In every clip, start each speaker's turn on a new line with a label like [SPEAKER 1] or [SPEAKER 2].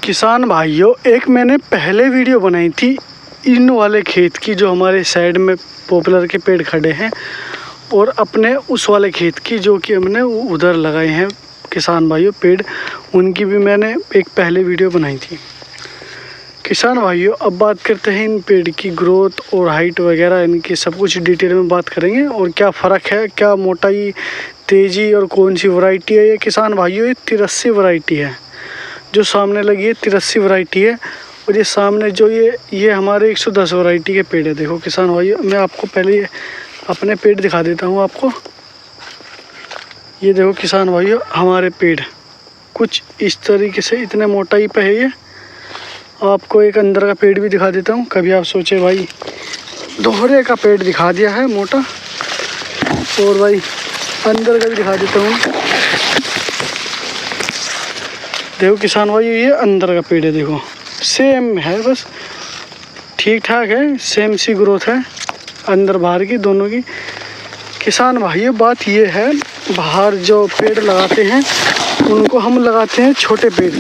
[SPEAKER 1] किसान भाइयों, एक मैंने पहले वीडियो बनाई थी इन वाले खेत की जो हमारे साइड में पॉपुलर के पेड़ खड़े हैं, और अपने उस वाले खेत की जो कि हमने उधर लगाए हैं किसान भाइयों पेड़, उनकी भी मैंने एक पहले वीडियो बनाई थी। किसान भाइयों, अब बात करते हैं इन पेड़ की ग्रोथ और हाइट वगैरह, इनकी सब कुछ डिटेल में बात करेंगे और क्या फ़र्क है, क्या मोटाई, तेज़ी और कौन सी वैरायटी है। ये किसान भाइयों ये 83 वैरायटी है जो सामने लगी है, 83 वैरायटी है। और ये सामने जो ये हमारे 110 वैरायटी के पेड़ है। देखो किसान भाइयों, मैं आपको पहले ये अपने पेड़ दिखा देता हूँ आपको। ये देखो किसान भाइयों, हमारे पेड़ कुछ इस तरीके से इतने मोटाई पे है। ये आपको एक अंदर का पेड़ भी दिखा देता हूँ, कभी आप सोचे भाई दोहरे का पेड़ दिखा दिया है मोटा, और भाई अंदर का भी दिखा देता हूँ। देखो किसान भाई, ये अंदर का पेड़ है, देखो सेम है, बस ठीक ठाक है, सेम सी ग्रोथ है अंदर बाहर की दोनों की। किसान भाई बात ये है, बाहर जो पेड़ लगाते हैं उनको हम लगाते हैं छोटे पेड़।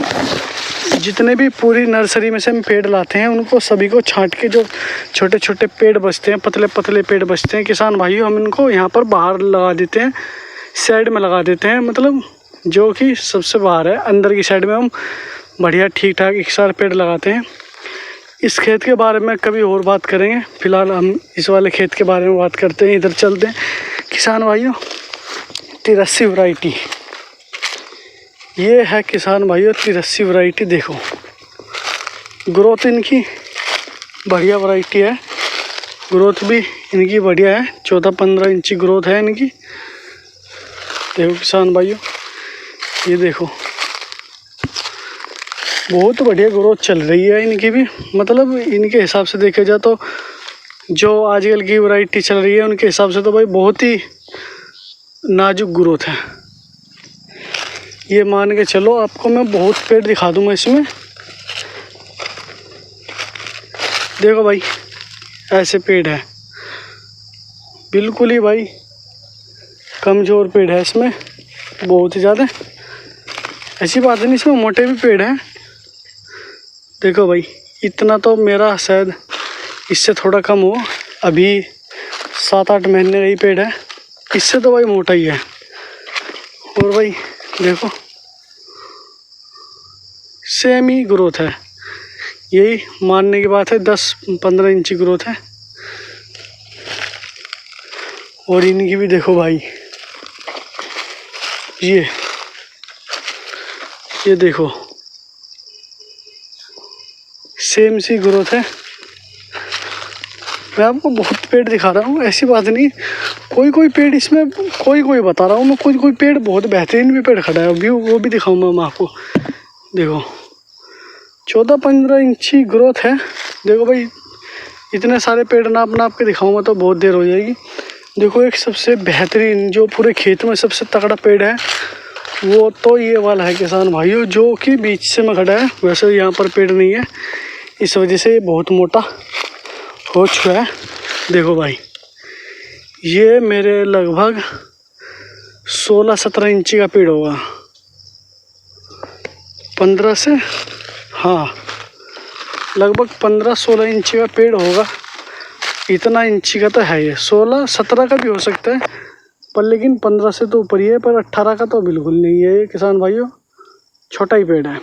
[SPEAKER 1] जितने भी पूरी नर्सरी में से हम पेड़ लाते हैं उनको सभी को छांट के जो छोटे छोटे पेड़ बचते हैं, पतले पतले पेड़ बचते हैं किसान भाइयों, हम इनको यहाँ पर बाहर लगा देते हैं, साइड में लगा देते हैं, मतलब जो कि सबसे बाहर है। अंदर की साइड में हम बढ़िया ठीक ठाक एक सारे पेड़ लगाते हैं। इस खेत के बारे में कभी और बात करेंगे, फिलहाल हम इस वाले खेत के बारे में बात करते हैं। इधर चलते हैं किसान भाइयों। 83 वैरायटी ये है किसान भाइयों, 83 वैरायटी। देखो ग्रोथ इनकी बढ़िया वैरायटी है, ग्रोथ भी इनकी बढ़िया है, 14-15 इंची ग्रोथ है इनकी। देखो किसान भाइयों, ये देखो बहुत बढ़िया ग्रोथ चल रही है इनकी भी। मतलब इनके हिसाब से देखा जाए तो जो आजकल की वैरायटी चल रही है उनके हिसाब से तो भाई बहुत ही नाजुक ग्रोथ है। ये मान के चलो, आपको मैं बहुत पेड़ दिखा दूंगा इसमें। देखो भाई ऐसे पेड़ है, बिल्कुल ही भाई कमज़ोर पेड़ है, इसमें बहुत ही ज़्यादा। ऐसी बात नहीं, इसमें मोटे भी पेड़ हैं। देखो भाई इतना तो मेरा शायद इससे थोड़ा कम हो, अभी 7-8 महीने रही पेड़ है, इससे तो भाई मोटा ही है। और भाई देखो सेम ही ग्रोथ है, यही मानने की बात है, 10-15 इंची ग्रोथ है। और इनकी भी देखो भाई, ये देखो सेम सी ग्रोथ है। मैं आपको बहुत पेड़ दिखा रहा हूँ, ऐसी बात नहीं, कोई पेड़ इसमें कोई बता रहा हूँ मैं, कोई पेड़ बहुत बेहतरीन भी पेड़ खड़ा है, अभी वो भी दिखाऊंगा मैं आपको। देखो 14-15 इंची ग्रोथ है। देखो भाई इतने सारे पेड़ नाप के दिखाऊंगा तो बहुत देर हो जाएगी। देखो एक सबसे बेहतरीन जो पूरे खेत में सबसे तगड़ा पेड़ है वो तो ये वाला है किसान भाइयों, जो कि बीच से में खड़ा है। वैसे यहाँ पर पेड़ नहीं है, इस वजह से ये बहुत मोटा हो चुका है। देखो भाई ये मेरे लगभग 16-17 इंची का पेड़ होगा, 15 से, हाँ लगभग 15-16 इंची का पेड़ होगा। इतना इंची का तो है ये, 16-17 का भी हो सकता है, पर लेकिन 15 से तो ऊपर ही है, पर 18 का तो बिल्कुल नहीं है ये किसान भाइयों, छोटा ही पेड़ है।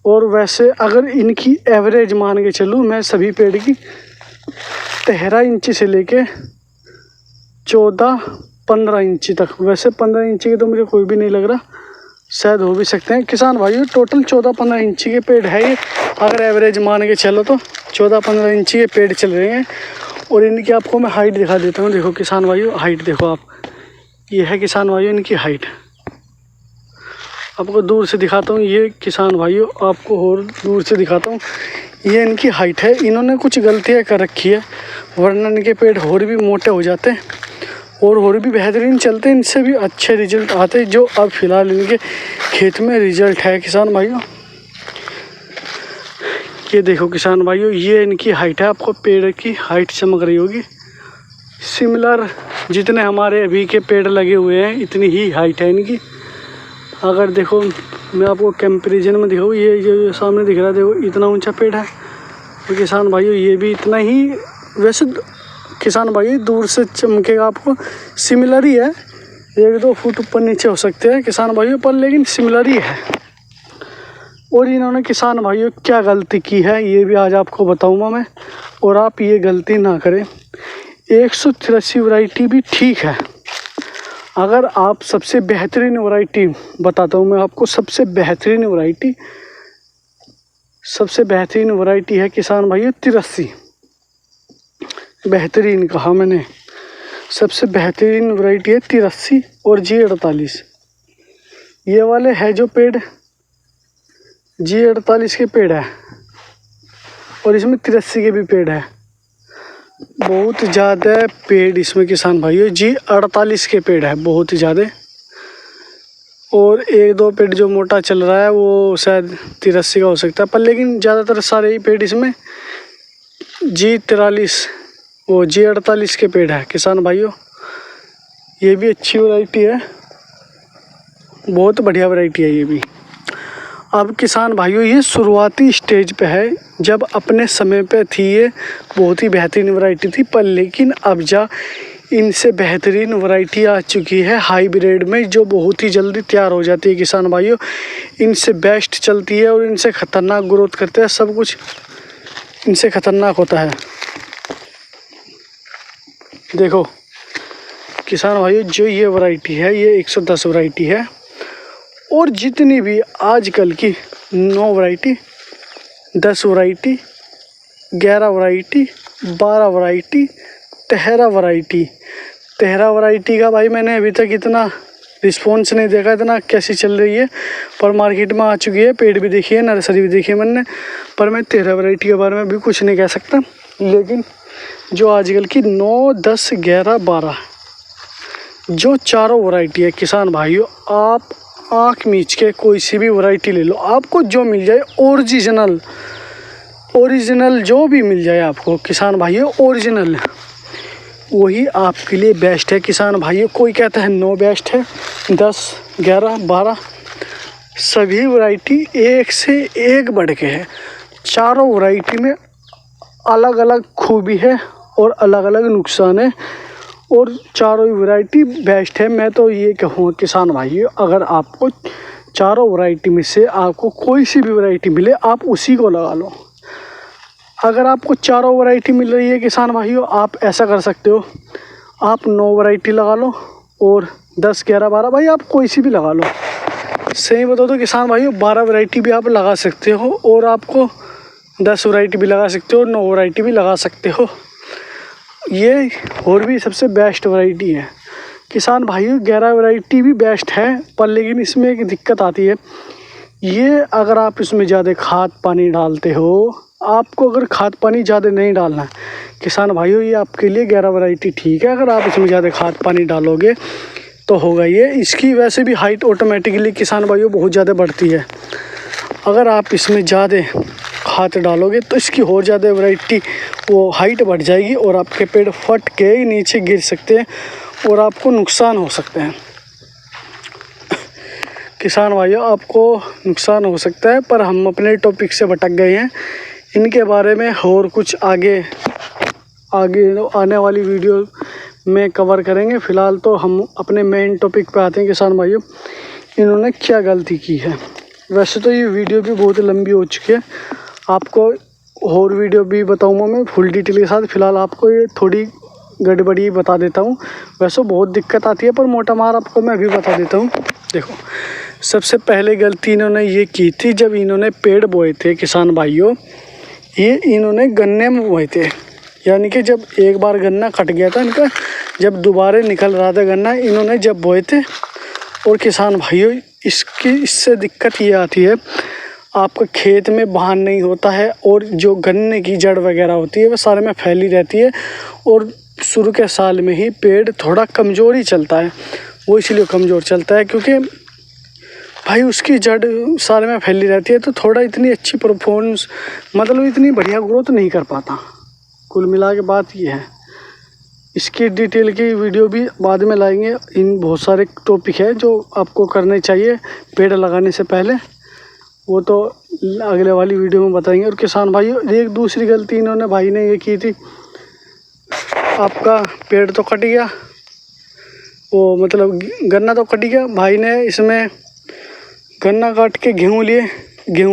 [SPEAKER 1] और वैसे अगर इनकी एवरेज मान के चलूँ मैं सभी पेड़ की, 13 इंची से लेके 14-15 इंची तक, वैसे 15 इंची के तो मुझे कोई भी नहीं लग रहा, शायद हो भी सकते हैं किसान भाइयों। टोटल 14-15 इंची के पेड़ है ये, अगर एवरेज मान के चलो तो 14-15 इंची के पेड़ चल रहे हैं। और इनकी आपको मैं हाइट दिखा देता हूँ। देखो किसान भाइयों हाइट देखो आप, ये है किसान भाइयों इनकी हाइट, आपको दूर से दिखाता हूँ। ये किसान भाइयों आपको और दूर से दिखाता हूँ, ये इनकी हाइट है। इन्होंने कुछ गलतियाँ कर रखी है, वरना इनके पेड़ और भी मोटे हो जाते हैं और भी बेहतरीन चलते हैं, इनसे भी अच्छे रिजल्ट आते हैं, जो अब फिलहाल इनके खेत में रिजल्ट है किसान भाइयों। ये देखो किसान भाइयों, ये इनकी हाइट है, आपको पेड़ की हाइट चमक रही होगी। सिमिलर जितने हमारे अभी के पेड़ लगे हुए हैं इतनी ही हाइट है इनकी। अगर देखो मैं आपको कंपैरिजन में दिखाऊँ, ये जो सामने दिख रहा है देखो इतना ऊंचा पेड़ है, तो किसान भाइयों ये भी इतना ही, वैसे किसान भाइयों दूर से चमकेगा आपको, सिमिलर ही है, 1-2 फुट ऊपर नीचे हो सकते हैं किसान भाइयों पर, लेकिन सिमिलर ही है। और इन्होंने किसान भाइयों क्या गलती की है ये भी आज आपको बताऊंगा मैं, और आप ये गलती ना करें। 183 वैरायटी भी ठीक है, अगर आप सबसे बेहतरीन वैरायटी बताता हूँ मैं आपको, सबसे बेहतरीन वैरायटी है किसान भाइयों 83। बेहतरीन कहा मैंने, सबसे बेहतरीन वैरायटी है 83 और G48। ये वाले है जो पेड़ G48 के पेड़ है, और इसमें 83 के भी पेड़ है। बहुत ज़्यादा पेड़ इसमें किसान भाइयों G48 के पेड़ है, बहुत ही ज़्यादा। और 1-2 पेड़ जो मोटा चल रहा है वो शायद 83 का हो सकता है, पर लेकिन ज़्यादातर सारे ही पेड़ इसमें G43 वो G48 के पेड़ है किसान भाइयों। ये भी अच्छी वैरायटी है, बहुत बढ़िया वैरायटी है ये भी। अब किसान भाइयों ये शुरुआती स्टेज पे है, जब अपने समय पे थी ये बहुत ही बेहतरीन वैरायटी थी, पर लेकिन अब इनसे बेहतरीन वैरायटी आ चुकी है हाइब्रिड में, जो बहुत ही जल्दी तैयार हो जाती है किसान भाइयों। इनसे बेस्ट चलती है और इनसे ख़तरनाक ग्रोथ करते हैं, सब कुछ इनसे ख़तरनाक होता है। देखो किसान भाइयों जो ये वैरायटी है ये 110 वैरायटी है, और जितनी भी आजकल की 9 variety, 10 variety, 11 variety, 12 variety, 13 variety का भाई मैंने अभी तक इतना रिस्पॉन्स नहीं देखा, इतना कैसी चल रही है, पर मार्केट में आ चुकी है। पेड़ भी देखी है, नर्सरी भी देखी है मैंने, पर मैं 13 वैरायटी के बारे में भी कुछ नहीं कह सकता। लेकिन जो आजकल की 9, 10, 11, 12 जो चारों वैरायटी है किसान भाइयों, आप आँख मीच के कोई सी भी वैरायटी ले लो, आपको जो मिल जाए ओरिजिनल जो भी मिल जाए आपको किसान भाइयों, ओरिजिनल वही आपके लिए बेस्ट है किसान भाइयों। कोई कहता है 9 बेस्ट है, 10, 11, 12, सभी वैरायटी एक से एक बढ़ के है। चारों वैरायटी में अलग अलग खूबी है और अलग अलग नुकसान है, और चारों वैरायटी बेस्ट है। मैं तो ये कहूँगा किसान भाइयों, अगर आपको चारों वैरायटी में से आपको कोई सी भी वैरायटी मिले आप उसी को लगा लो। अगर आपको चारों वैरायटी मिल रही है किसान भाइयों, आप ऐसा कर सकते हो, आप 9 वैरायटी लगा लो और 10, 11, 12 भाई आप कोई सी भी लगा लो। सही बताओ तो किसान भाइयों 12 वैरायटी भी आप लगा सकते हो, और आपको 10 वैरायटी भी लगा सकते हो, 9 वैरायटी भी लगा सकते हो। ये और भी सबसे बेस्ट वैरायटी है किसान भाइयों। 11 वैरायटी भी बेस्ट है, पर लेकिन इसमें एक दिक्कत आती है, ये अगर आप इसमें ज़्यादा खाद पानी डालते हो, आपको अगर खाद पानी ज़्यादा नहीं डालना है किसान भाइयों, ये आपके लिए 11 वैरायटी ठीक है। अगर आप इसमें ज़्यादा खाद पानी डालोगे तो होगा ये, इसकी वैसे भी हाइट ऑटोमेटिकली किसान भाइयों बहुत ज़्यादा बढ़ती है। अगर आप इसमें ज़्यादा खाद डालोगे तो इसकी और ज़्यादा वैरायटी वो हाइट बढ़ जाएगी, और आपके पेड़ फट के नीचे गिर सकते हैं और आपको नुकसान हो सकते हैं किसान भाइयों, आपको नुकसान हो सकता है। पर हम अपने टॉपिक से भटक गए हैं, इनके बारे में और कुछ आगे आने वाली वीडियो में कवर करेंगे। फ़िलहाल तो हम अपने मेन टॉपिक पे आते हैं किसान भाइयों, इन्होंने क्या गलती की है। वैसे तो ये वीडियो भी बहुत लंबी हो चुकी है, आपको और वीडियो भी बताऊंगा मैं फुल डिटेल के साथ। फ़िलहाल आपको ये थोड़ी गड़बड़ी बता देता हूँ, वैसे बहुत दिक्कत आती है, पर मोटा मार आपको मैं अभी बता देता हूँ। देखो सबसे पहले गलती इन्होंने ये की थी, जब इन्होंने पेड़ बोए थे किसान भाइयों, ये इन्होंने गन्ने में बोए थे, यानी कि जब एक बार गन्ना कट गया था इनका, जब दोबारा निकल रहा था गन्ना, इन्होंने जब बोए थे। और किसान भाइयों इससे दिक्कत ये आती है, आपका खेत में बहान नहीं होता है, और जो गन्ने की जड़ वगैरह होती है वो सारे में फैली रहती है, और शुरू के साल में ही पेड़ थोड़ा कमज़ोर ही चलता है। वो इसलिए कमज़ोर चलता है क्योंकि भाई उसकी जड़ सारे में फैली रहती है, तो थोड़ा इतनी अच्छी परफॉर्मेंस मतलब इतनी बढ़िया ग्रोथ नहीं कर पाता। कुल मिला के बात ये है, इसकी डिटेल की वीडियो भी बाद में लाएंगे। इन बहुत सारे टॉपिक है जो आपको करने चाहिए पेड़ लगाने से पहले, वो तो अगले वाली वीडियो में बताएंगे। और किसान भाइयों, एक दूसरी गलती इन्होंने भाई ने ये की थी, आपका पेड़ तो कट गया, वो मतलब गन्ना तो कट गया, भाई ने इसमें गन्ना काट के गेहूँ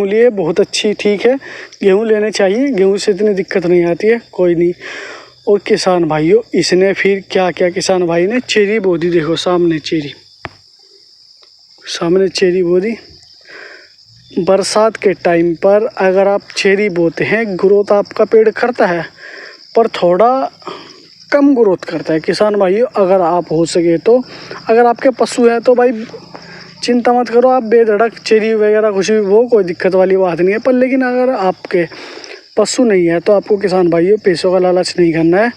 [SPEAKER 1] लिए बहुत अच्छी, ठीक है, गेहूँ लेने चाहिए, गेहूँ से इतनी दिक्कत नहीं आती है, कोई नहीं। और किसान भाइयों, इसने फिर क्या किया, किसान भाई ने चेरी बो दी। देखो सामने चेरी बो दी। बरसात के टाइम पर अगर आप चेरी बोते हैं, ग्रोथ आपका पेड़ करता है पर थोड़ा कम ग्रोथ करता है। किसान भाइयों, अगर आप हो सके तो, अगर आपके पशु है तो भाई चिंता मत करो, आप बेधड़क चेरी वगैरह कुछ भी, वो कोई दिक्कत वाली बात नहीं है। पर लेकिन अगर आपके पशु नहीं है तो आपको किसान भाइयों पैसों का लालच नहीं करना है।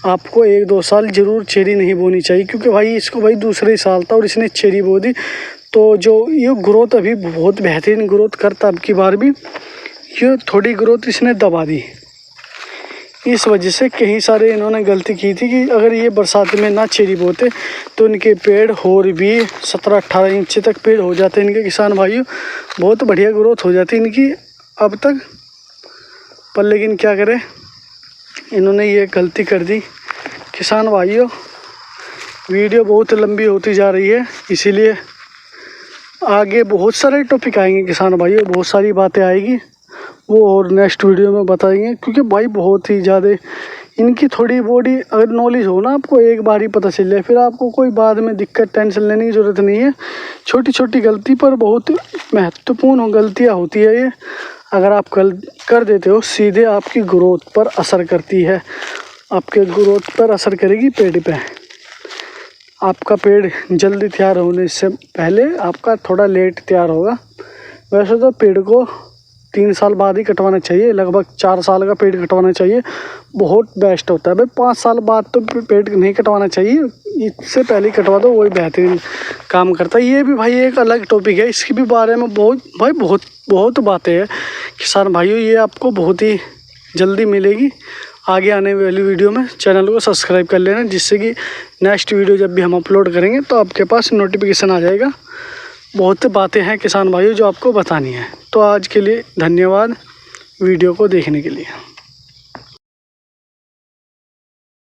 [SPEAKER 1] आपको 1-2 साल ज़रूर चेरी नहीं बोनी चाहिए, क्योंकि भाई इसको भाई दूसरे ही साल था और इसने चेरी बो दी, तो जो ये ग्रोथ अभी बहुत बेहतरीन ग्रोथ करता, अब की बार भी ये थोड़ी ग्रोथ इसने दबा दी। इस वजह से कई सारे इन्होंने गलती की थी कि अगर ये बरसात में ना चेरी बोते तो इनके पेड़ और भी 17-18 इंच तक पेड़ हो जाते इनके। किसान भाइयों, बहुत बढ़िया ग्रोथ हो जाती इनकी अब तक। पर लेकिन क्या करें, इन्होंने ये गलती कर दी। किसान भाइयों, वीडियो बहुत लंबी होती जा रही है, इसीलिए आगे बहुत सारे टॉपिक आएंगे किसान भाइयों, बहुत सारी बातें आएगी, वो और नेक्स्ट वीडियो में बताएंगे। क्योंकि भाई बहुत ही ज़्यादा इनकी थोड़ी बॉडी अगर नॉलेज हो ना, आपको एक बार ही पता चल जाए, फिर आपको कोई बाद में दिक्कत टेंशन लेने की ज़रूरत नहीं है। छोटी छोटी गलती पर बहुत महत्वपूर्ण गलतियाँ होती है ये, अगर आप कर देते हो सीधे आपकी ग्रोथ पर असर करती है, आपके ग्रोथ पर असर करेगी पेड़ पे। आपका पेड़ जल्दी तैयार होने से पहले आपका थोड़ा लेट तैयार होगा। वैसे तो पेड़ को 3 साल बाद ही कटवाना चाहिए, लगभग 4 साल का पेड़ कटवाना चाहिए, बहुत बेस्ट होता है भाई। 5 साल बाद तो पेड़ नहीं कटवाना चाहिए, इससे पहले कटवा दो, वही बेहतरीन काम करता है। ये भी भाई एक अलग टॉपिक है, इसके भी बारे में बहुत बातें हैं किसान भाइयों, ये आपको बहुत ही जल्दी मिलेगी आगे आने वाली वीडियो में। चैनल को सब्सक्राइब कर लेना, जिससे कि नेक्स्ट वीडियो जब भी हम अपलोड करेंगे तो आपके पास नोटिफिकेशन आ जाएगा। बहुत बातें हैं किसान भाइयों जो आपको बतानी है। तो आज के लिए धन्यवाद वीडियो को देखने के लिए।